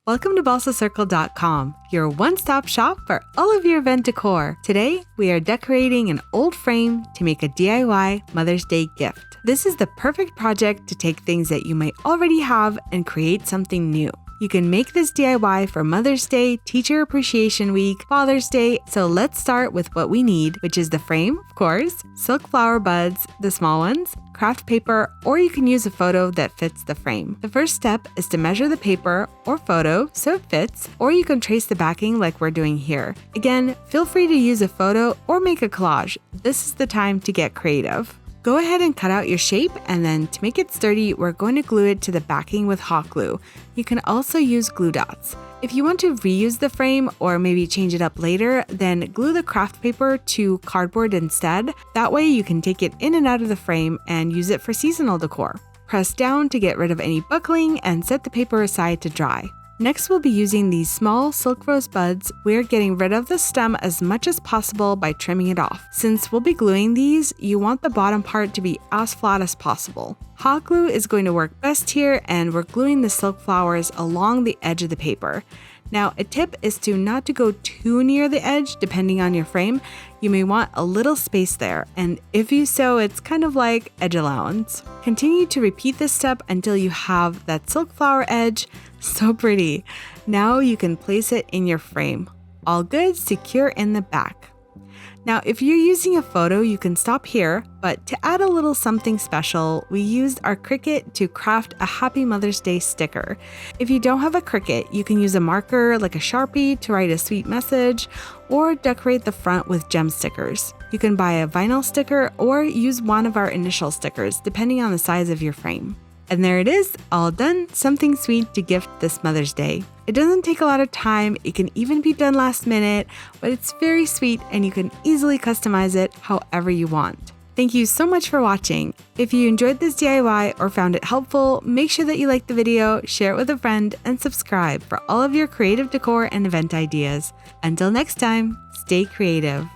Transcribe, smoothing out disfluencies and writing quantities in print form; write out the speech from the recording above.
Welcome to BalsaCircle.com, your one-stop shop for all of your event decor. Today, we are decorating an old frame to make a DIY Mother's Day gift. This is the perfect project to take things that you might already have and create something new. You can make this DIY for Mother's Day, Teacher Appreciation Week, Father's Day, so let's start with what we need, which is the frame, of course, silk flower buds, the small ones, craft paper, or you can use a photo that fits the frame. The first step is to measure the paper or photo so it fits, or you can trace the backing like we're doing here. Again, feel free to use a photo or make a collage. This is the time to get creative. Go ahead and cut out your shape, and then to make it sturdy, we're going to glue it to the backing with hot glue. You can also use glue dots. If you want to reuse the frame or maybe change it up later, then glue the craft paper to cardboard instead. That way you can take it in and out of the frame and use it for seasonal decor. Press down to get rid of any buckling and set the paper aside to dry. Next, we'll be using these small silk rose buds. We're getting rid of the stem as much as possible by trimming it off. Since we'll be gluing these, you want the bottom part to be as flat as possible. Hot glue is going to work best here, and we're gluing the silk flowers along the edge of the paper. Now, a tip is to not to go too near the edge depending on your frame. You may want a little space there, and if you sew, it's kind of like edge allowance. Continue to repeat this step until you have that silk flower edge. So pretty. Now you can place it in your frame. All good, secure in the back. Now, if you're using a photo, you can stop here, but to add a little something special, we used our Cricut to craft a Happy Mother's Day sticker. If you don't have a Cricut, you can use a marker like a Sharpie to write a sweet message, or decorate the front with gem stickers. You can buy a vinyl sticker or use one of our initial stickers, depending on the size of your frame. And there it is, all done, something sweet to gift this Mother's Day. It doesn't take a lot of time, it can even be done last minute, but it's very sweet and you can easily customize it however you want. Thank you so much for watching. If you enjoyed this DIY or found it helpful, make sure that you like the video, share it with a friend, and subscribe for all of your creative decor and event ideas. Until next time, stay creative.